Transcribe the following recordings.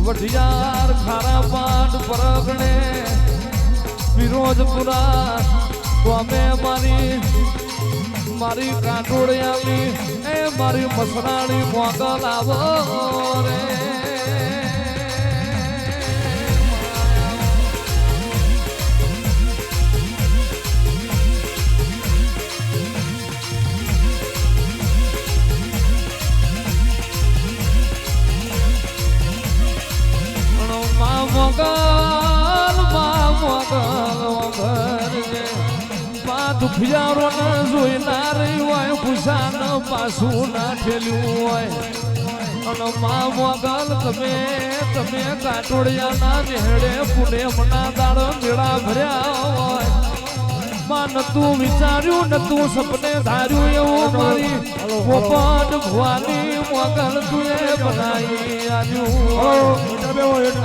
વઢિયાર ખારા પાટ પરગણે ફિરોજપુરા ગોમે મારી કાંટોળિયાની એ મારી મસરાણી મોગલ આવો રે દુખિયારો ને જોઈ ના રહી હોય ભૂષાન પાછું ના ઠેલ્યું હોય અને મા મોગલ તમે કાટોડિયાના નેહડે પુણ્યમના દાડો મેળા ભર્યા હોય માં નતું વિચાર્યું નતું સપને ધાર્યું એવું મારી પોપટ ભવાની મોગલ તુએ બનાવી આવ્યું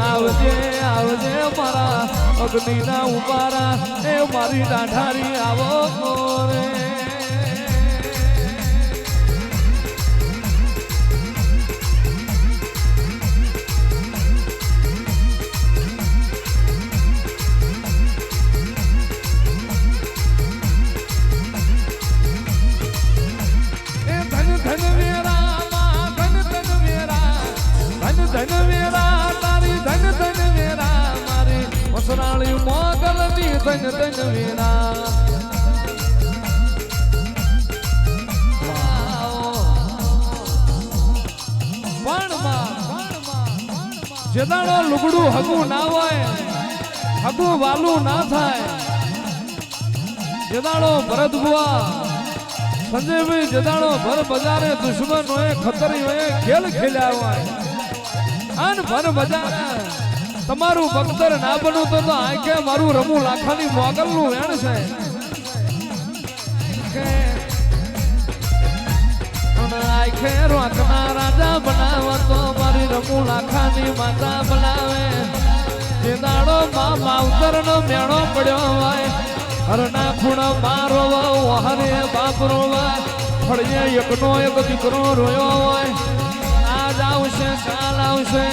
આવજે મારા અગ્નિના ઉપારા એ મારી દાઢારી આવો રે મસરાળી મોગલની ધન વીરા જેદાડો લુગડું હગું ના હોય હગું વાલું ના થાય જેદાડો ભરત બુઆ સંજયભાઈ જેદાડો ભર બજારે દુશ્મન હોય ખતરી હોય ખેલ ખેલ્યા હોય અન ભર બજારે તમારું ભક્તર ના બનું તો આંખે મારું રમું લાખાની મોગલ નું વેણ છે આંખે રોકના રાજા બનાવે તો મારી રમું લાખાની માતા બનાવે જે દાડો માં માવતર નો મેળો પડ્યો હોય હરના ખૂણો મારો હરે બાપ રોવા ફળીએ એકનો એક દીકરો રોયો હોય આજ આવશે કાલ આવશે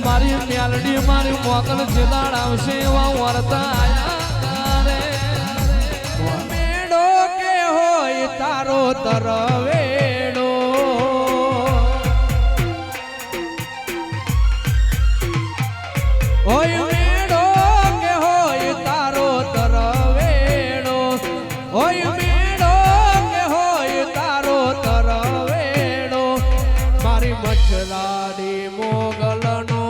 મારી મ્યાલડી મારી મોગલ જેદાડ આવશે એવા વાર્તા આયા રે મેળો કે હોય તારો તરવેડો હોય મેળો કે હોય તારો તરવેડો હોય મેળો કે હોય તારો તરવેડો મારી મચ્છરાડી મોગલનો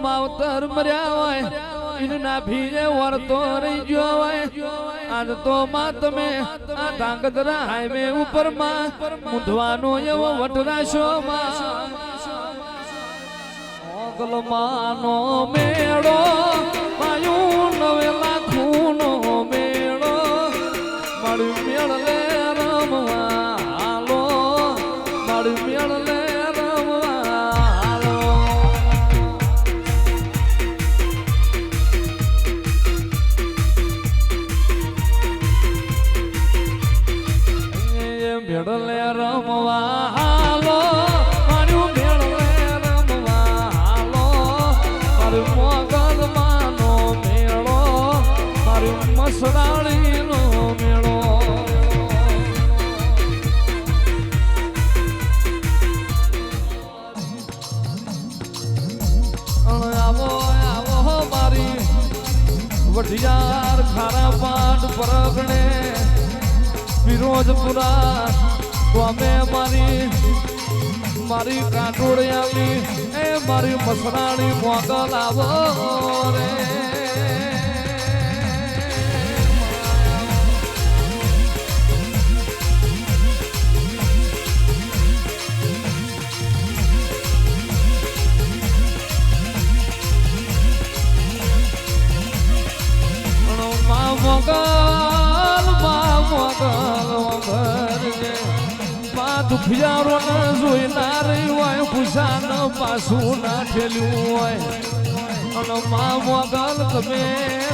માવતર મર્યા હોય ઇનના ભીએ વરતો રહી ગયો હોય આજ તો માં તમે આ ધાંગધ્રા હાઈવે ઉપર માં ઊંધવાનો એવો વટરાશો માં મોગલ માનો મેળો માયું નવે લાખુનો મેળો મારું મેળ લે રમવા હાલો મારું મેળ લે મેળલે રમવા હાલો મારું મેળલે રમવા હાલો મારું મોગલ માનો મેળો મારું મસરાળીનો મેળો આવો આવો મારી વઢિયાર ખારા પાટ પરગણે ફિરોજપુરા ગોમે મારી કાંટોળિયાની એ મારી મસરાણી મોગલ આવો રે દુખિયારો ને જોઈ ના રહી હોય ભૂષાન પાછું ના ઠેલ્યું હોય અને મા મોગલ તમે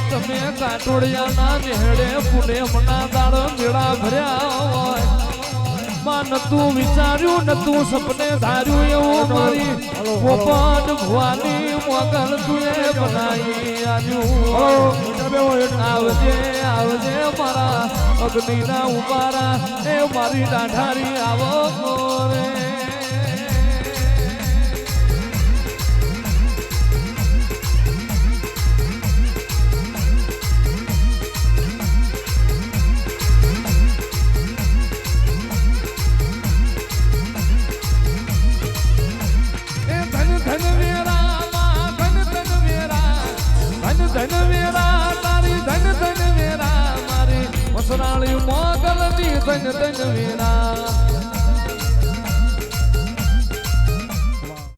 તમે કાટોડિયાના નેહડે પુણે મના દાડો મેળા ભર્યા હોય માં નતું વિચાર્યું નતું સપને ધાર્યું એવું મારી ગોપાલ ભવાની મોગલ તુએ બનાવી આવ્યું આવજે આવજે મારા અગ્નિના ઉપારા એ મારી દાઢારી આવો રે ધન વેરા તારી ધન વેરા મારી વસરાળી મોગલ ની ધન વેરા